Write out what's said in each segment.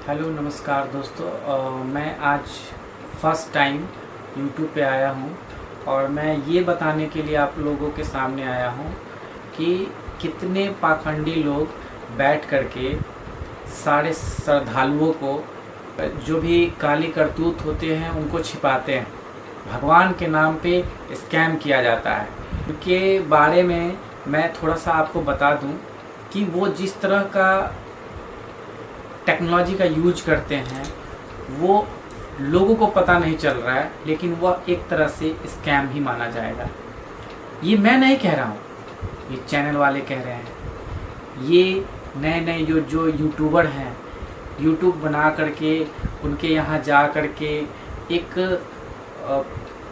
Hello नमस्कार दोस्तों, मैं आज फर्स्ट टाइम यूट्यूब पे आया हूँ और मैं ये बताने के लिए आप लोगों के सामने आया हूँ कि कितने पाखंडी लोग बैठ करके सारे श्रद्धालुओं को जो भी काली करतूत होते हैं उनको छिपाते हैं। भगवान के नाम पे स्कैम किया जाता है। उनके बारे में मैं थोड़ा सा आपको बता दूं कि वो जिस तरह का टेक्नोलॉजी का यूज करते हैं वो लोगों को पता नहीं चल रहा है, लेकिन वह एक तरह से स्कैम ही माना जाएगा। ये मैं नहीं कह रहा हूँ, ये चैनल वाले कह रहे हैं। ये नए नए जो यूट्यूबर हैं, यूट्यूब बना करके उनके यहाँ जा करके एक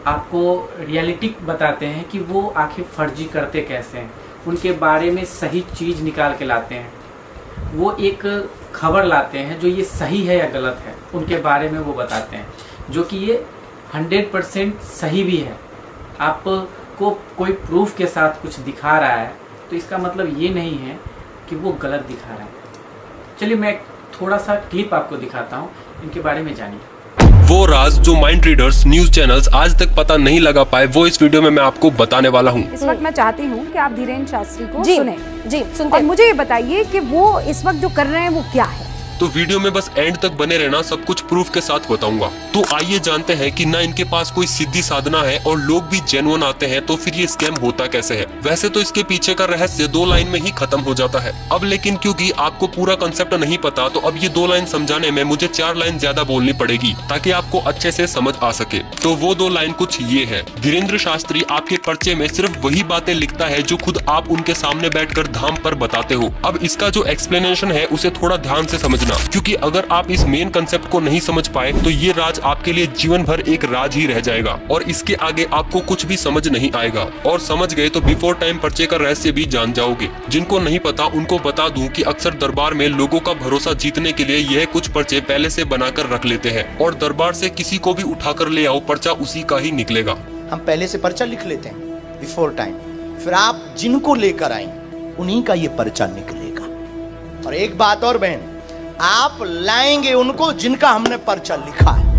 आपको रियलिटी बताते हैं कि वो आखिर फर्जी करते कैसे हैं। उनके बारे में सही चीज़ निकाल के लाते हैं। वो एक खबर लाते हैं जो ये सही है या गलत है, उनके बारे में वो बताते हैं, जो कि ये 100% सही भी है। आपको कोई प्रूफ के साथ कुछ दिखा रहा है तो इसका मतलब ये नहीं है कि वो गलत दिखा रहा है। चलिए मैं थोड़ा सा क्लिप आपको दिखाता हूँ, इनके बारे में जानिए। वो राज जो माइंड रीडर्स न्यूज चैनल्स आज तक पता नहीं लगा पाए, वो इस वीडियो में मैं आपको बताने वाला हूँ। इस वक्त मैं चाहती हूँ कि आप धीरेन्द्र शास्त्री को सुने। जी सुनते और मुझे ये बताइए कि वो इस वक्त जो कर रहे हैं वो क्या है। तो वीडियो में बस एंड तक बने रहना, सब कुछ प्रूफ के साथ बताऊंगा। तो आइए जानते हैं कि ना इनके पास कोई सीधी साधना है और लोग भी जेन्युइन आते हैं, तो फिर ये स्कैम होता कैसे है। वैसे तो इसके पीछे का रहस्य 2 लाइन में ही खत्म हो जाता है। अब लेकिन क्योंकि आपको पूरा कंसेप्ट नहीं पता, तो अब ये 2 लाइन समझाने में मुझे 4 लाइन ज्यादा बोलनी पड़ेगी ताकि आपको अच्छे से समझ आ सके। तो वो 2 लाइन कुछ ये है। धीरेन्द्र शास्त्री आपके पर्चे में सिर्फ वही बातें लिखता है जो खुद आप उनके सामने बैठकर धाम पर बताते हो। अब इसका जो एक्सप्लेनेशन है उसे थोड़ा ध्यान से समझना, क्योंकि अगर आप इस मेन कंसेप्ट को नहीं समझ पाए तो ये राज आपके लिए जीवन भर एक राज ही रह जाएगा और इसके आगे आपको कुछ भी समझ नहीं आएगा। और समझ गए तो बिफोर टाइम पर्चे का रहस्य भी जान जाओगे। जिनको नहीं पता उनको बता दूं कि अक्सर दरबार में लोगों का भरोसा जीतने के लिए यह कुछ पर्चे पहले से बनाकर रख लेते हैं और दरबार से किसी को भी उठाकर ले आओ, पर्चा उसी का ही निकलेगा। हम पहले से पर्चा लिख लेते हैं बिफोर टाइम, फिर आप जिनको लेकर आए उन्हीं का ये पर्चा निकलेगा। और एक बात और बहन, आप लाएंगे उनको जिनका हमने पर्चा लिखा है।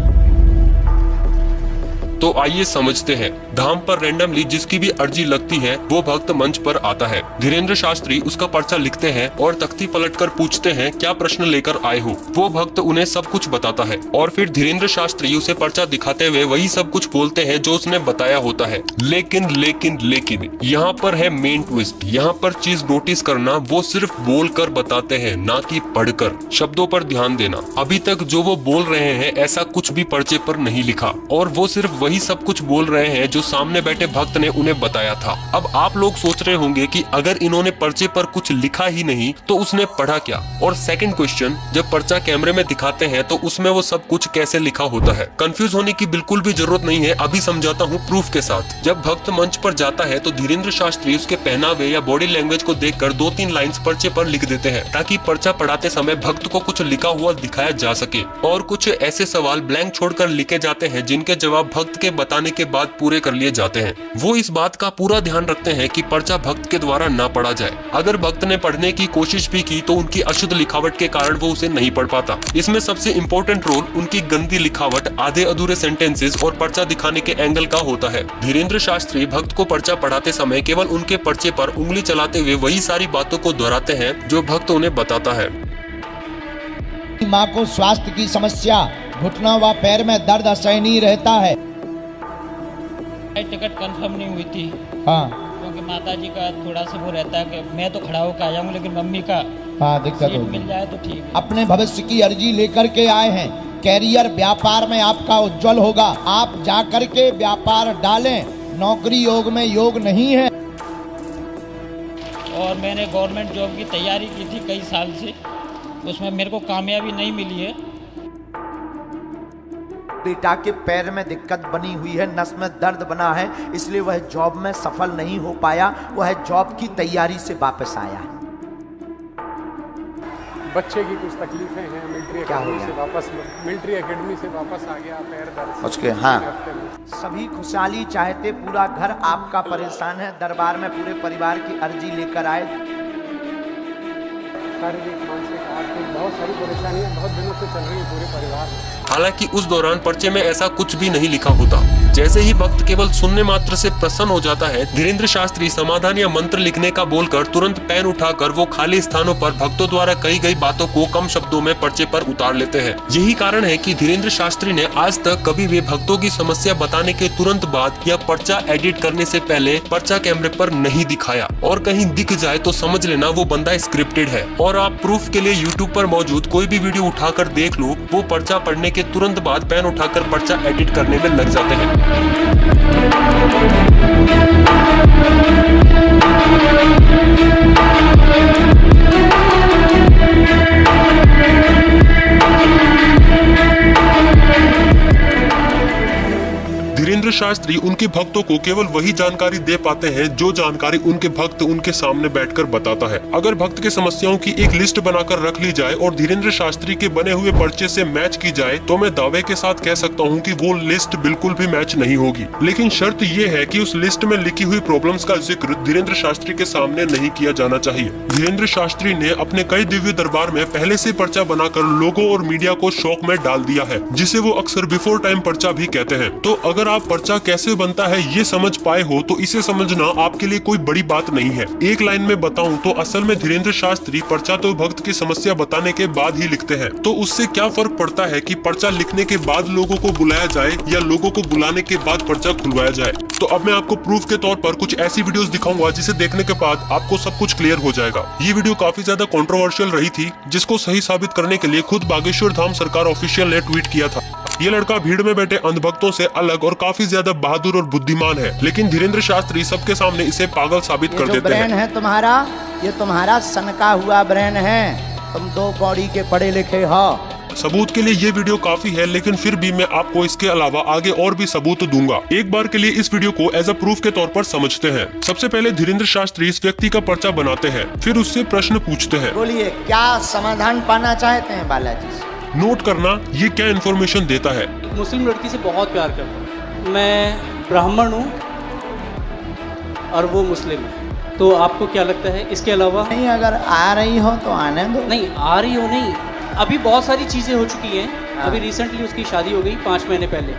तो आइए समझते हैं। धाम पर रैंडमली जिसकी भी अर्जी लगती है वो भक्त मंच पर आता है। धीरेन्द्र शास्त्री उसका पर्चा लिखते हैं और तख्ती पलटकर पूछते हैं क्या प्रश्न लेकर आए हो। वो भक्त उन्हें सब कुछ बताता है और फिर धीरेन्द्र शास्त्री उसे पर्चा दिखाते हुए वही सब कुछ बोलते हैं जो उसने बताया होता है। लेकिन यहाँ पर है मेन ट्विस्ट। यहाँ पर चीज नोटिस करना, वो सिर्फ बोल कर बताते हैं, ना कि पढ़कर। शब्दों पर ध्यान देना। अभी तक जो वो बोल रहे हैं ऐसा कुछ भी पर्चे पर नहीं लिखा और वो सिर्फ वही सब कुछ बोल रहे हैं जो सामने बैठे भक्त ने उन्हें बताया था। अब आप लोग सोच रहे होंगे कि अगर इन्होंने पर्चे पर कुछ लिखा ही नहीं तो उसने पढ़ा क्या। और सेकंड क्वेश्चन, जब पर्चा कैमरे में दिखाते हैं तो उसमें वो सब कुछ कैसे लिखा होता है। कंफ्यूज होने की बिल्कुल भी जरूरत नहीं है, अभी समझाता हूँ प्रूफ के साथ। जब भक्त मंच पर जाता है तो धीरेन्द्र शास्त्री उसके पहनावे या बॉडी लैंग्वेज को देखकर 2-3 लाइंस पर्चे पर लिख देते हैं ताकि पर्चा पढ़ाते समय भक्त को कुछ लिखा हुआ दिखाया जा सके। और कुछ ऐसे सवाल ब्लैंक छोड़कर लिखे जाते हैं जिनके जवाब भक्त के बताने के बाद पूरे कर लिए जाते हैं। वो इस बात का पूरा ध्यान रखते हैं कि पर्चा भक्त के द्वारा ना पढ़ा जाए। अगर भक्त ने पढ़ने की कोशिश भी की तो उनकी अशुद्ध लिखावट के कारण वो उसे नहीं पढ़ पाता। इसमें सबसे इम्पोर्टेंट रोल उनकी गंदी लिखावट, आधे अधूरे सेंटेंसेस और पर्चा दिखाने के एंगल का होता है। धीरेन्द्र शास्त्री भक्त को पर्चा पढ़ाते समय केवल उनके पर्चे पर उंगली चलाते हुए वही सारी बातों को दोहराते हैं जो भक्त उन्हें बताता है। माँ को स्वास्थ्य की समस्या, घुटना व पैर में दर्द असहनीय रहता है। टिकट कंफर्म नहीं हुई थी। हाँ, क्योंकि माता जी का थोड़ा सा वो रहता है कि मैं तो खड़ा होकर आ जाऊंगा, लेकिन मम्मी का हाँ दिक्कत सीट होगी। मिल जाए तो ठीक है। अपने भविष्य की अर्जी लेकर के आए हैं। कैरियर व्यापार में आपका उज्जवल होगा। आप जाकर के व्यापार डालें। नौकरी योग में योग नहीं है। और मैंने गवर्नमेंट जॉब की तैयारी की थी कई साल से, उसमें मेरे को कामयाबी नहीं मिली है। बेटा के पैर में दिक्कत बनी हुई है, नस में दर्द बना है, इसलिए वह जॉब में सफल नहीं हो पाया। वह जॉब की तैयारी से वापस आया। बच्चे की कुछ तकलीफें हैं, मिलिट्री एकेडमी से वापस आ गया, पैर दर्द उसके हाँ सभी खुशहाली चाहते, पूरा घर आपका परेशान है। दरबार में पूरे परिवार की अर्जी लेकर आए। शारीरिक मानसिक आर्थिक बहुत सारी परेशानियां बहुत दिनों से चल रही है पूरे परिवार में। हालांकि उस दौरान पर्चे में ऐसा कुछ भी नहीं लिखा होता। जैसे ही भक्त केवल सुनने मात्र से प्रसन्न हो जाता है, धीरेन्द्र शास्त्री समाधान या मंत्र लिखने का बोलकर तुरंत पेन उठाकर वो खाली स्थानों पर भक्तों द्वारा कही गई बातों को कम शब्दों में पर्चे पर उतार लेते हैं। यही कारण है कि धीरेन्द्र शास्त्री ने आज तक कभी भी भक्तों की समस्या बताने के तुरंत बाद या पर्चा एडिट करने से पहले पर्चा कैमरे पर नहीं दिखाया, और कहीं दिख जाए तो समझ लेना वो बंदा स्क्रिप्टेड है। और आप प्रूफ के लिए यूट्यूब पर मौजूद कोई भी वीडियो उठाकर देख लो, वो पर्चा पढ़ने के तुरंत बाद पेन उठाकर पर्चा एडिट करने में लग जाते हैं। धीरेन्द्र शास्त्री उनके भक्तों को केवल वही जानकारी दे पाते हैं जो जानकारी उनके भक्त उनके सामने बैठकर बताता है। अगर भक्त के समस्याओं की एक लिस्ट बनाकर रख ली जाए और धीरेन्द्र शास्त्री के बने हुए पर्चे से मैच की जाए, तो मैं दावे के साथ कह सकता हूं कि वो लिस्ट बिल्कुल भी मैच नहीं होगी। लेकिन शर्त ये है कि उस लिस्ट में लिखी हुई प्रॉब्लम्स का जिक्र धीरेन्द्र शास्त्री के सामने नहीं किया जाना चाहिए। धीरेन्द्र शास्त्री ने अपने कई दिव्य दरबार में पहले से पर्चा बनाकर लोगों और मीडिया को शौक में डाल दिया है, जिसे वो अक्सर बिफोर टाइम पर्चा भी कहते हैं। तो अगर आप पर्चा कैसे बनता है ये समझ पाए हो तो इसे समझना आपके लिए कोई बड़ी बात नहीं है। एक लाइन में बताऊं तो असल में धीरेन्द्र शास्त्री पर्चा तो भक्त की समस्या बताने के बाद ही लिखते हैं। तो उससे क्या फर्क पड़ता है कि पर्चा लिखने के बाद लोगों को बुलाया जाए या लोगों को बुलाने के बाद पर्चा खुलवाया जाए। तो अब मैं आपको प्रूफ के तौर पर कुछ ऐसी वीडियोस दिखाऊंगा जिसे देखने के बाद आपको सब कुछ क्लियर हो जाएगा। ये वीडियो काफी ज्यादा कंट्रोवर्शियल रही थी, जिसको सही साबित करने के लिए खुद बागेश्वर धाम सरकार ऑफिशियल ने ट्वीट किया था। ये लड़का भीड़ में बैठे अंधभक्तों से अलग और काफी ज्यादा बहादुर और बुद्धिमान है, लेकिन धीरेन्द्र शास्त्री सबके सामने इसे पागल साबित कर देते हैं। ब्रेन है तुम्हारा, ये तुम्हारा सनका हुआ ब्रेन है, तुम 2 कौड़ी के पढ़े लिखे हो। सबूत के लिए ये वीडियो काफी है, लेकिन फिर भी मैं आपको इसके अलावा आगे और भी सबूत दूंगा। एक बार के लिए इस वीडियो को एज अ प्रूफ के तौर पर समझते हैं। सबसे पहले धीरेन्द्र शास्त्री इस व्यक्ति का पर्चा बनाते हैं, फिर उससे प्रश्न पूछते हैं। बोलिए, क्या समाधान पाना चाहते हैं बालाजी से? नोट करना ये क्या इन्फॉर्मेशन देता है। मुस्लिम लड़की से बहुत प्यार करता हूँ, मैं ब्राह्मण हूँ और वो मुस्लिम है, तो आपको क्या लगता है? इसके अलावा नहीं, अगर आ रही हो तो आने दो। नहीं आ रही हो, नहीं, अभी बहुत सारी चीज़ें हो चुकी हैं। अभी रिसेंटली उसकी शादी हो गई 5 महीने पहले।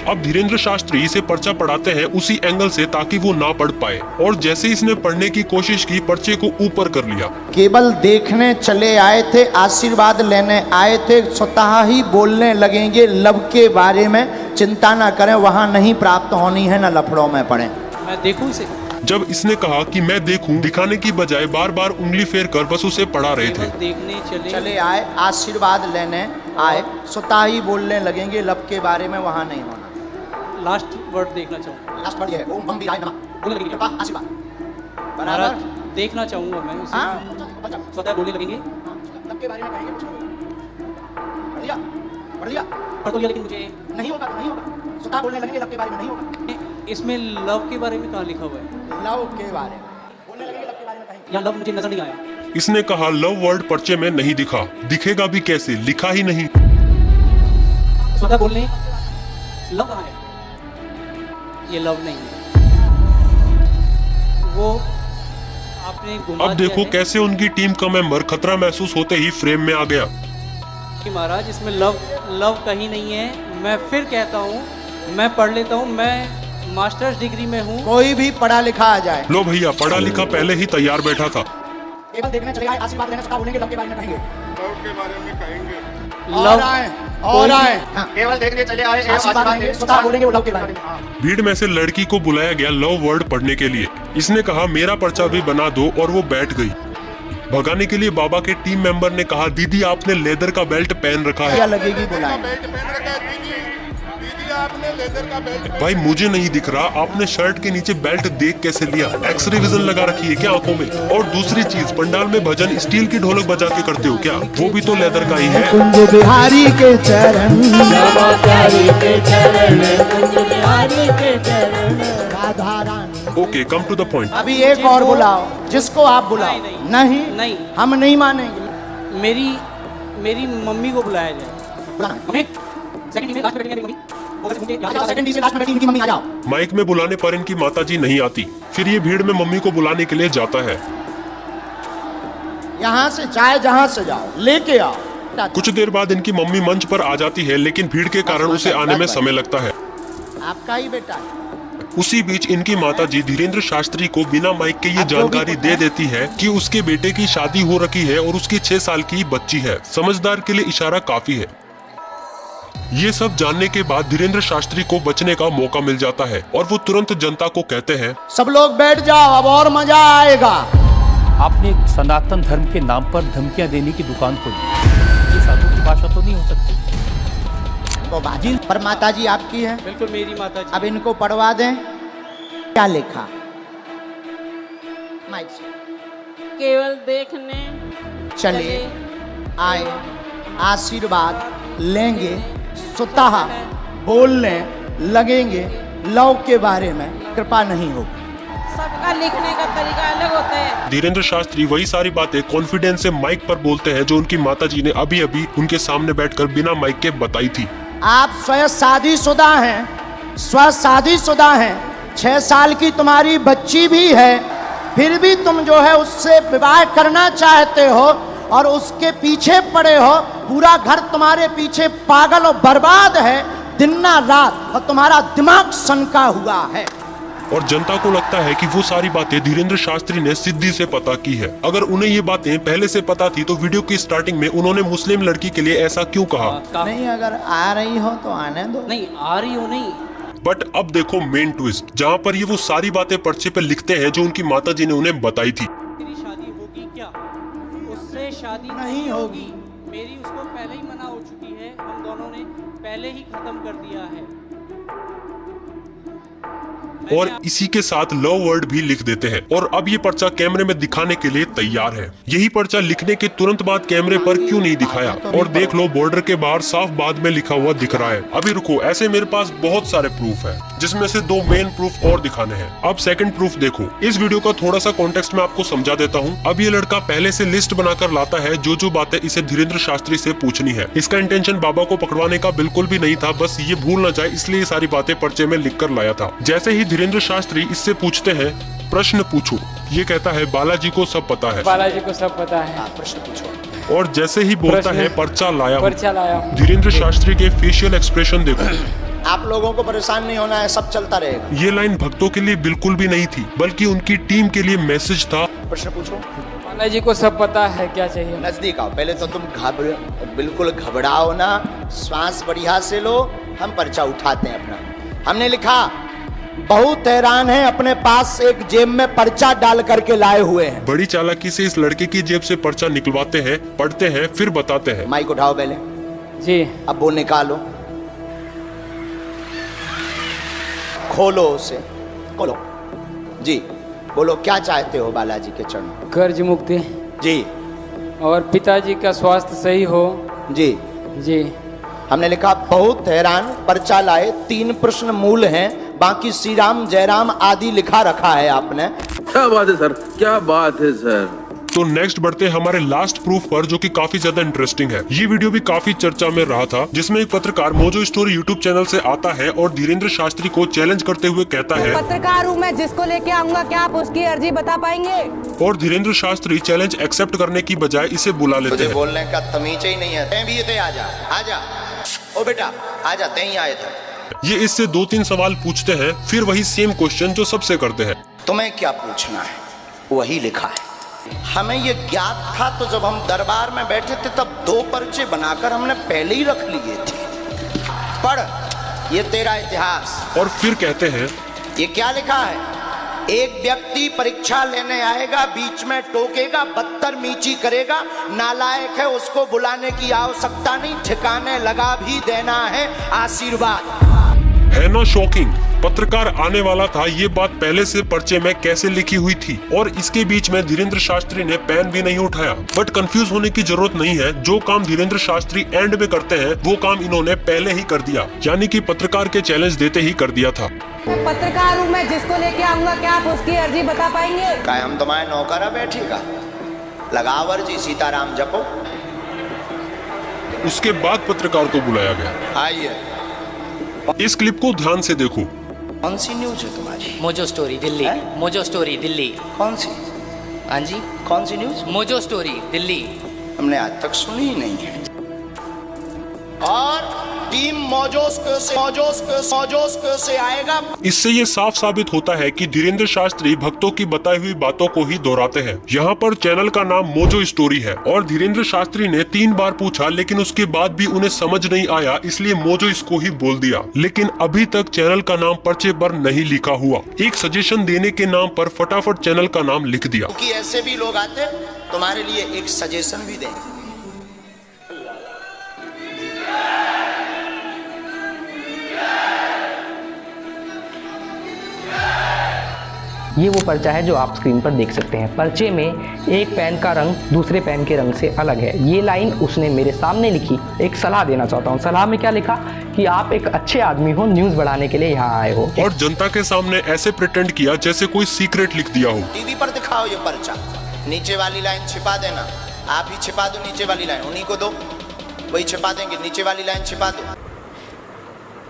अब धीरेन्द्र शास्त्री इसे पर्चा पढ़ाते हैं उसी एंगल से ताकि वो ना पढ़ पाए, और जैसे इसने पढ़ने की कोशिश की, पर्चे को ऊपर कर लिया। केवल देखने चले आए थे, आशीर्वाद लेने आए थे, स्वतः ही बोलने लगेंगे लव के बारे में। चिंता ना करें, वहाँ नहीं प्राप्त होनी है, न लफड़ों में पड़े। मैं देखूं इसे? जब इसने कहा कि मैं देखूं, दिखाने की बजाय बार बार उंगली फेर कर बस उसे पढ़ा रहे थे। देखने चले आए, आशीर्वाद लेने आए, स्वतः ही बोलने लगेंगे लव के बारे में, वहाँ नहीं होना। लास्ट वर्ड देखना चाहूँगा। लास्ट वर्ड ये है, ओम बम बिराय नमः, बोलने लगेंगे कृपा आशीर्वाद। बराबर देखना चाहूँगा मैं उसे। स्वतः बोलने लगेंगे लव के बारे में कहेंगे कुछ। पढ़ लिया, पढ़ लिया, पढ़ लिया, लेकिन मुझे नहीं होगा, नहीं होगा। स्वतः बोलने लगेंगे लव के बारे में, नहीं होगा। इसमें लव के बारे में कहाँ लिखा हुआ है? लव के बारे में बोलने लगेंगे, लव के बारे में कहेंगे। यहाँ लव मुझे नजर नहीं आया। इसने कहा लव वर्ड पर्चे में नहीं दिखा, दिखेगा भी कैसे, लिखा ही नहीं। स्वतः बोलने लव कहाँ है? ये लव नहीं है, वो आपने घुमा अब देखो कैसे उनकी टीम का मेंबर खतरा महसूस होते ही फ्रेम में आ गया। कि महाराज इसमें लव कहीं नहीं है। मैं फिर कहता हूँ, मैं पढ़ लेता हूँ, मैं मास्टर्स डिग्री में हूँ। कोई भी पढ़ा लिखा आ जाए। लो भैया, पढ़ा लिखा पहले ही तैयार बैठा था। केवल देखने चले आए, आशीर्वाद लेने, स्वतः बोलेंगे लव के बारे में कहेंगे। लव के बारे में कहेंगे। और आए, और आए, केवल देखने चले आए, आशीर्वाद लेंगे, स्वतः बोलेंगे वो लव के बारे में। भीड़ में से लड़की को बुलाया गया लव वर्ड पढ़ने के लिए। इसने कहा मेरा पर्चा भी बना दो, और वो बैठ गई। भगाने के लिए बाबा के टीम मेंबर ने कहा दीदी आपने लेदर का बेल्ट पहन रखा है। क्या लगेगी बुलाए? भाई मुझे नहीं दिख रहा, आपने शर्ट के नीचे बेल्ट देख कैसे लिया? एक्सरे विजन लगा रखी है क्या आंखों में? और दूसरी चीज, पंडाल में भजन स्टील की ढोलक बजा के करते हो क्या? वो भी तो लेदर का ही है। कुंज बिहारी के चरण, Radha Rani. Okay, come to the point. अभी एक और बुलाओ, जिसको आप बुलाओ। नहीं, नहीं, हम नहीं मानेंगे। मेरी मम्मी को बुलाया जाए। माइक में बुलाने पर इनकी माताजी नहीं आती, फिर ये भीड़ में मम्मी को बुलाने के लिए जाता है। यहाँ से चाहे जहाँ से जाओ लेके आओ। कुछ देर बाद इनकी मम्मी मंच पर आ जाती है, लेकिन भीड़ के कारण उसे आने में समय लगता है। आपका ही बेटा है। उसी बीच इनकी माताजी धीरेंद्र शास्त्री को बिना माइक के ये जानकारी दे देती है कि उसके बेटे की शादी हो रखी है और उसकी 6 साल की बच्ची है। समझदार के लिए इशारा काफी है। ये सब जानने के बाद धीरेंद्र शास्त्री को बचने का मौका मिल जाता है और वो तुरंत जनता को कहते हैं, सब लोग बैठ जाओ, अब और मजा आएगा। आपने एक सनातन धर्म के नाम पर धमकियां देने की दुकान खोली। ये साधु की भाषा तो नहीं हो सकती। तो बाजी पर माताजी आपकी है। बिल्कुल मेरी माता जी। अब इनको पढ़वा दें। क्या लिखा? माइक से। केवल देखने चले आए, आशीर्वाद लेंगे, स्वतः बोलने लगेंगे, लव के बारे में कृपा नहीं होगी। सबका लिखने का तरीका अलग होता है। धीरेंद्र शास्त्री वही सारी बातें कॉन्फिडेंस से माइक पर बोलते हैं जो उनकी माताजी ने अभी अभी उनके सामने बैठकर बिना माइक के बताई थी। आप स्वयं शादीशुदा हैं, 6 साल की तुम्हारी बच्ची भी है, फिर भी तुम जो है उससे विवाह करना चाहते हो और उसके पीछे पड़े हो। पूरा घर तुम्हारे पीछे पागल और बर्बाद है दिन ना रात, और तुम्हारा दिमाग सनका हुआ है। और जनता को लगता है कि वो सारी बातें धीरेंद्र शास्त्री ने सिद्धि से पता की है। अगर उन्हें ये बातें पहले से पता थी तो वीडियो की स्टार्टिंग में उन्होंने मुस्लिम लड़की के लिए ऐसा क्यों कहा? नहीं, अगर आ रही हो तो आने दो। नहीं आ रही हो नहीं। बट अब देखो मेन ट्विस्ट, जहाँ पर ये वो सारी बातें पर्चे पे लिखते हैं जो उनकी माताजी ने उन्हें बताई थी। तेरी शादी होगी क्या? उससे शादी नहीं होगी। मेरी उसको पहले ही मना हो चुकी है। हम दोनों ने पहले ही खत्म कर दिया है। और इसी के साथ लव वर्ड भी लिख देते हैं। और अब ये पर्चा कैमरे में दिखाने के लिए तैयार है। यही पर्चा लिखने के तुरंत बाद कैमरे पर क्यों नहीं दिखाया? और देख लो बॉर्डर के बाहर साफ बाद में लिखा हुआ दिख रहा है। अभी रुको, ऐसे मेरे पास बहुत सारे प्रूफ है जिसमें से 2 मेन प्रूफ और दिखाने हैं। अब सेकंड प्रूफ देखो। इस वीडियो का थोड़ा सा कॉन्टेक्स्ट में आपको समझा देता हूँ। अब ये लड़का पहले से लिस्ट बनाकर लाता है जो बातें इसे धीरेंद्र शास्त्री से पूछनी है। इसका इंटेंशन बाबा को पकड़वाने का बिल्कुल भी नहीं था, बस ये भूल न जाए इसलिए ये सारी बातें पर्चे में लिख कर लाया था। जैसे ही धीरेंद्र शास्त्री इससे पूछते हैं प्रश्न पूछो, ये कहता है बालाजी को सब पता है। बालाजी को सब पता है। प्रश्न पूछो। और जैसे ही बोलता है पर्चा लाया हूं, पर्चा लाया हूं। धीरेंद्र शास्त्री के फेशियल एक्सप्रेशन देखो। आप लोगों को परेशान नहीं होना है, सब चलता रहेगा। ये लाइन भक्तों के लिए बिल्कुल भी नहीं थी, बल्कि उनकी टीम के लिए मैसेज था। प्रश्न पूछो। बालाजी को सब पता है, क्या चाहिए? नजदीक आओ। पहले तो तुम बिल्कुल घबराओ ना, श्वास बढ़िया से लो। हम पर्चा उठाते हैं अपना। हमने लिखा, बहुत हैरान है, अपने पास एक जेब में पर्चा डाल करके लाए हुए हैं। बड़ी चालाकी से इस लड़के की जेब से पर्चा निकलवाते हैं, पढ़ते हैं, फिर बताते हैं। माइक उठाओ पहले जी। अब वो निकालो, खोलो उसे, खोलो जी। बोलो क्या चाहते हो बालाजी के चरणों? कर्ज मुक्ति जी। और पिताजी का स्वास्थ्य सही हो जी। जी। हमने लिखा, बहुत हैरान, पर्चा लाए, 3 प्रश्न मूल हैं, बाकी श्री राम जयराम आदि लिखा रखा है आपने। क्या बात है सर, क्या बात है सर। तो नेक्स्ट बढ़ते हैं हमारे लास्ट प्रूफ पर, जो कि काफी ज्यादा इंटरेस्टिंग है। ये वीडियो भी काफी चर्चा में रहा था, जिसमें एक पत्रकार मोजो स्टोरी यूट्यूब चैनल से आता है और धीरेंद्र शास्त्री को चैलेंज करते हुए कहता है, पत्रकार हूँ मैं, जिसको लेके आऊंगा क्या आप उसकी अर्जी बता पाएंगे? और धीरेंद्र शास्त्री चैलेंज एक्सेप्ट करने की बजाय इसे बुला लेते हैं। बोलने का तमीज ही नहीं है। तैं भी थे, आजा आजा, ओ बेटा आजा, तैं ही आए थे। ये इससे 2-3 सवाल पूछते हैं, फिर वही सेम क्वेश्चन जो सबसे करते हैं। तुम्हें क्या पूछना है? वही लिखा है। हमें ये ज्ञात था, तो जब हम दरबार में बैठे थे तब 2 पर्चे बनाकर हमने पहले ही रख लिए थे। पढ़, ये तेरा इतिहास। और फिर कहते हैं, ये क्या लिखा है? एक व्यक्ति परीक्षा लेने आएगा, बीच में टोकेगा, बदतमीजी करेगा, नालायक है, उसको बुलाने की आवश्यकता नहीं, ठिकाने लगा भी देना है आशीर्वाद। है ना शॉकिंग? पत्रकार आने वाला था, ये बात पहले से पर्चे में कैसे लिखी हुई थी, और इसके बीच में धीरेंद्र शास्त्री ने पेन भी नहीं उठाया। बट कंफ्यूज होने की जरूरत नहीं है, जो काम धीरेंद्र शास्त्री एंड में करते हैं वो काम इन्होंने पहले ही कर दिया, यानी कि पत्रकार के चैलेंज देते ही कर दिया था। मैं पत्रकार हूँ मैं, जिसको लेके आऊंगा क्या आप उसकी अर्जी बता पाएंगे? क्या हम तुम्हारे नौकर बैठेगा? लगाओ अर्जी, सीताराम जपो। उसके बाद पत्रकार को बुलाया गया। आइए, इस क्लिप को ध्यान से देखो। कौन सी न्यूज है तुम्हारी? Mojo story Delhi. Mojo story Delhi. कौन सी? हाँ जी, कौन सी न्यूज? Mojo story Delhi. हमने आज तक सुनी ही नहीं है। और टीम मौजोस से आएगा। इससे ये साफ साबित होता है कि धीरेन्द्र शास्त्री भक्तों की बताई हुई बातों को ही दोहराते हैं। यहाँ पर चैनल का नाम मोजो स्टोरी है और धीरेन्द्र शास्त्री ने 3 बार पूछा, लेकिन उसके बाद भी उन्हें समझ नहीं आया, इसलिए मोजो इसको ही बोल दिया। लेकिन अभी तक चैनल का नाम पर्चे पर नहीं लिखा हुआ। एक सजेशन देने के नाम पर फटाफट चैनल का नाम लिख दिया। क्योंकि ऐसे भी लोग आते, तुम्हारे लिए एक सजेशन भी दें। ये वो पर्चा है जो आप स्क्रीन पर देख सकते हैं। पर्चे में एक पेन का रंग दूसरे पेन के रंग से अलग है। ये लाइन उसने मेरे सामने लिखी। एक सलाह देना चाहता हूँ। सलाह में क्या लिखा कि आप एक अच्छे आदमी हो, न्यूज बढ़ाने के लिए यहाँ आए हो, और जनता के सामने ऐसे प्रिटेंड किया जैसे कोई सीक्रेट लिख दिया हो। टीवी पर दिखाओ ये पर्चा, नीचे वाली लाइन छिपा देना। आप ही छिपा दो नीचे वाली लाइन, उन्हीं को दो, वही छिपा देंगे। नीचे वाली लाइन छिपा दो।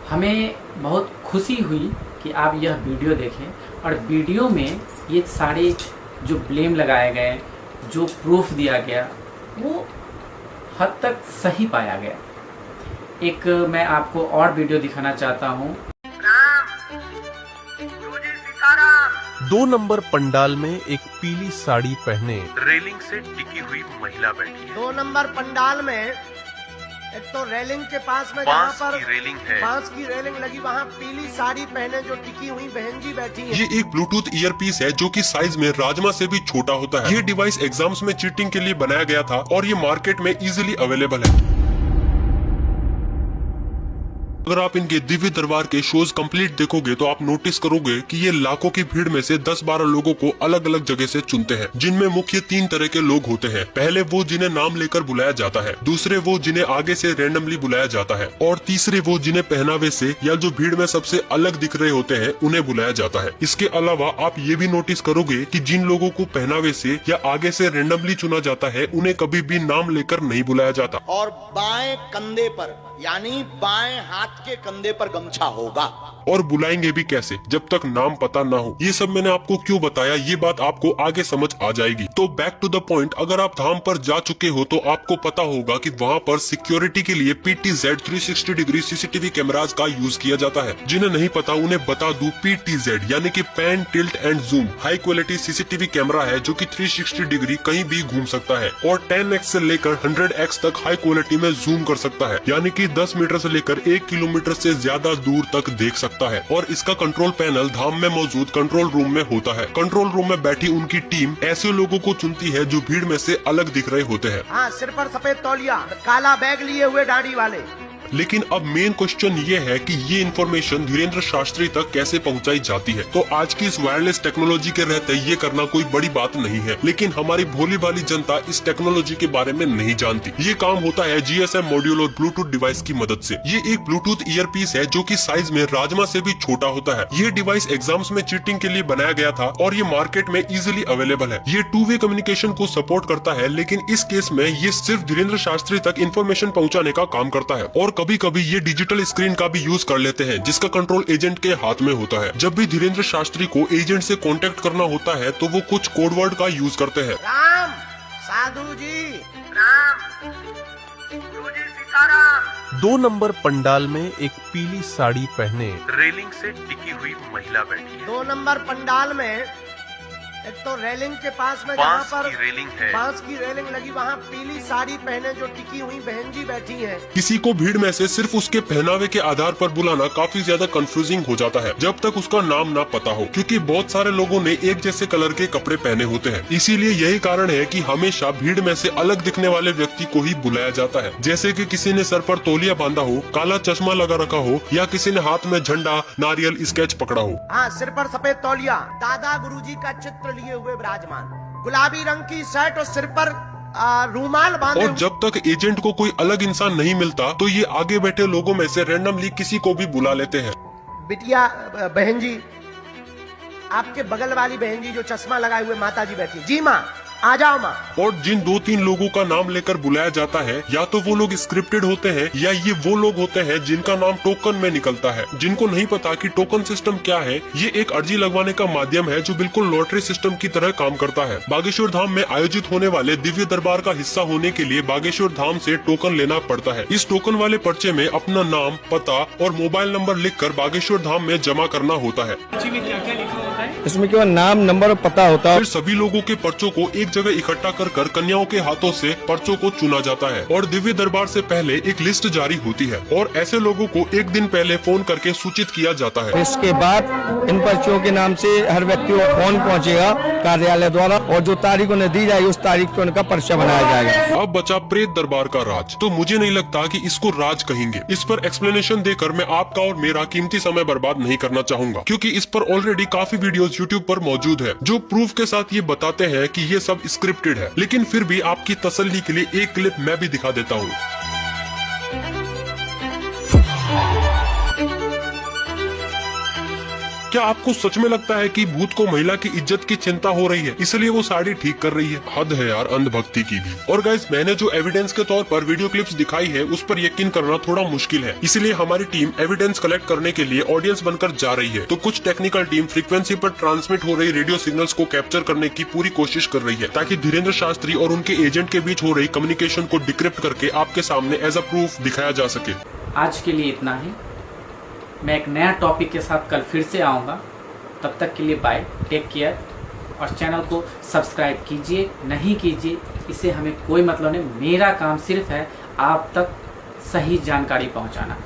हमें बहुत खुशी हुई कि आप यह वीडियो देखें और वीडियो में ये सारे जो ब्लेम लगाए गए, जो प्रूफ दिया गया, वो हद तक सही पाया गया। एक मैं आपको और वीडियो दिखाना चाहता हूँ। 2 नंबर पंडाल में एक पीली साड़ी पहने रेलिंग से टिकी हुई महिला बैठी है। 2 नंबर पंडाल में एक तो रेलिंग के पास में जहाँ पर रेलिंग है, बांस की रेलिंग लगी, वहाँ पीली साड़ी पहने जो टिकी हुई बहन जी बैठी है। ये एक ब्लूटूथ ईयरपीस है जो कि साइज में राजमा से भी छोटा होता है। ये डिवाइस एग्जाम्स में चीटिंग के लिए बनाया गया था और ये मार्केट में इजीली अवेलेबल है। अगर आप इनके दिव्य दरबार के शोज कंप्लीट देखोगे तो आप नोटिस करोगे कि ये लाखों की भीड़ में से 10-12 लोगों को अलग अलग जगह से चुनते हैं, जिनमें मुख्य 3 तरह के लोग होते हैं। पहले वो जिन्हें नाम लेकर बुलाया जाता है, दूसरे वो जिन्हें आगे से रैंडमली बुलाया जाता है, और तीसरे वो जिन्हें पहनावे से या जो भीड़ में सबसे अलग दिख रहे होते हैं उन्हें बुलाया जाता है। इसके अलावा आप ये भी नोटिस करोगे कि जिन लोगों को पहनावे से या आगे से रैंडमली चुना जाता है उन्हें कभी भी नाम लेकर नहीं बुलाया जाता। और बाएं कंधे पर, यानी बाएं हाथ के कंधे पर गमछा होगा। और बुलाएंगे भी कैसे जब तक नाम पता ना हो। ये सब मैंने आपको क्यों बताया, ये बात आपको आगे समझ आ जाएगी। तो बैक टू द पॉइंट, अगर आप धाम पर जा चुके हो तो आपको पता होगा कि वहाँ पर सिक्योरिटी के लिए PTZ 360 डिग्री CCTV कैमरास का यूज किया जाता है। जिन्हें नहीं पता उन्हें बता दूं, PTZ यानी कि pan, tilt and zoom high quality CCTV camera है जो कि 360 डिग्री कहीं भी घूम सकता है और 10x से लेकर 100x तक हाई क्वालिटी में जूम कर सकता है, यानी कि 10 मीटर से लेकर 1 किलोमीटर से ज्यादा दूर तक देख सकता है। और इसका कंट्रोल पैनल धाम में मौजूद कंट्रोल रूम में होता है। कंट्रोल रूम में बैठी उनकी टीम ऐसे लोगों को चुनती है जो भीड़ में से अलग दिख रहे होते हैं। हाँ, सिर पर सफेद तौलिया, काला बैग लिए हुए दाढ़ी वाले। लेकिन अब मेन क्वेश्चन ये है कि ये इन्फॉर्मेशन धीरेन्द्र शास्त्री तक कैसे पहुंचाई जाती है। तो आज की इस वायरलेस टेक्नोलॉजी के रहते ये करना कोई बड़ी बात नहीं है, लेकिन हमारी भोली भाली जनता इस टेक्नोलॉजी के बारे में नहीं जानती। ये काम होता है GSM मॉड्यूल और ब्लूटूथ डिवाइस की मदद से। ये एक ब्लूटूथ ईयरपीस है जो कि साइज में राजमा से भी छोटा होता है। ये डिवाइस एग्जाम्स में चीटिंग के लिए बनाया गया था और ये मार्केट में इजिली अवेलेबल है। ये 2-वे कम्युनिकेशन को सपोर्ट करता है, लेकिन इस केस में ये सिर्फ धीरेन्द्र शास्त्री तक इन्फॉर्मेशन पहुँचाने का काम करता है। और कभी कभी ये डिजिटल स्क्रीन का भी यूज कर लेते हैं, जिसका कंट्रोल एजेंट के हाथ में होता है। जब भी धीरेन्द्र शास्त्री को एजेंट से कांटेक्ट करना होता है तो वो कुछ कोड वर्ड का यूज करते हैं। राम, साधु जी, राम, गुरु जी, सीताराम। 2 नंबर पंडाल में एक पीली साड़ी पहने रेलिंग से टिकी हुई महिला बैठी है। 2 नंबर पंडाल में एक तो रेलिंग के पास में जहाँ पर रेलिंग है, बांस की रेलिंग लगी, वहाँ पीली साड़ी पहने जो टिकी हुई बहन जी बैठी है। किसी को भीड़ में से सिर्फ उसके पहनावे के आधार पर बुलाना काफी ज्यादा कंफ्यूजिंग हो जाता है जब तक उसका नाम ना पता हो, क्योंकि बहुत सारे लोगों ने एक जैसे कलर के कपड़े पहने होते हैं। इसीलिए यही कारण है कि हमेशा भीड़ में से अलग दिखने वाले व्यक्ति को ही बुलाया जाता है। जैसे कि किसी ने सर पर तौलिया बांधा हो, काला चश्मा लगा रखा हो, या किसी ने हाथ में झंडा, नारियल, स्केच पकड़ा हो। हाँ, सिर पर सफेद तौलिया, दादा गुरुजी का चित्र लिए हुए विराजमान, गुलाबी रंग की शर्ट और सिर पर रूमाल बांधे। और जब तक एजेंट को कोई अलग इंसान नहीं मिलता तो ये आगे बैठे लोगों में से रैंडमली किसी को भी बुला लेते हैं। बिटिया बहन जी, आपके बगल वाली बहन जी जो चश्मा लगाए हुए माता जी बैठी, जी माँ, आ जाओ माँ। और जिन 2-3 लोगों का नाम लेकर बुलाया जाता है, या तो वो लोग स्क्रिप्टेड होते हैं या ये वो लोग होते हैं जिनका नाम टोकन में निकलता है, जिनको नहीं पता कि टोकन सिस्टम क्या है। ये एक अर्जी लगवाने का माध्यम है जो बिल्कुल लॉटरी सिस्टम की तरह काम करता है। बागेश्वर धाम में आयोजित होने वाले दिव्य दरबार का हिस्सा होने के लिए बागेश्वर धाम से टोकन लेना पड़ता है। इस टोकन वाले पर्चे में अपना नाम, पता और मोबाइल नंबर लिखकर बागेश्वर धाम में जमा करना होता है। इसमें केवल नाम, नंबर और पता होता है। फिर सभी लोगों के पर्चों को एक जगह इकट्ठा कर कन्याओं के हाथों से पर्चों को चुना जाता है और दिव्य दरबार से पहले एक लिस्ट जारी होती है और ऐसे लोगों को एक दिन पहले फोन करके सूचित किया जाता है। इसके बाद इन पर्चियों के नाम से हर व्यक्ति को फोन पहुंचेगा कार्यालय द्वारा और जो तारीख उन्हें दी जाएगी उस तारीख पे उनका पर्चा बनाया जाएगा। अब बचा प्रेत दरबार का राज। तो मुझे नहीं लगता कि इसको राज कहेंगे। इस पर एक्सप्लेनेशन देकर मैं आपका और मेरा कीमती समय बर्बाद नहीं करना चाहूंगा, क्योंकि इस पर ऑलरेडी काफी वीडियोस यूट्यूब पर मौजूद है जो प्रूफ के साथ ये बताते हैं कि ये सब स्क्रिप्टेड है। लेकिन फिर भी आपकी तसल्ली के लिए एक क्लिप मैं भी दिखा देता हूँ। क्या आपको सच में लगता है कि भूत को महिला की इज्जत की चिंता हो रही है, इसलिए वो साड़ी ठीक कर रही है? हद है यार अंधभक्ति की भी। और गाइस, मैंने जो एविडेंस के तौर पर वीडियो क्लिप्स दिखाई है उस पर यकीन करना थोड़ा मुश्किल है, इसलिए हमारी टीम एविडेंस कलेक्ट करने के लिए ऑडियंस बनकर जा रही है। तो कुछ टेक्निकल टीम फ्रीक्वेंसी पर ट्रांसमिट हो रही रेडियो सिग्नल्स को कैप्चर करने की पूरी कोशिश कर रही है, ताकि धीरेन्द्र शास्त्री और उनके एजेंट के बीच हो रही कम्युनिकेशन को डिक्रिप्ट करके आपके सामने एज अ प्रूफ दिखाया जा सके। आज के लिए इतना ही। मैं एक नया टॉपिक के साथ कल फिर से आऊँगा। तब तक के लिए बाय, टेक केयर। और चैनल को सब्सक्राइब कीजिए, नहीं कीजिए, इससे हमें कोई मतलब नहीं। मेरा काम सिर्फ है आप तक सही जानकारी पहुंचाना।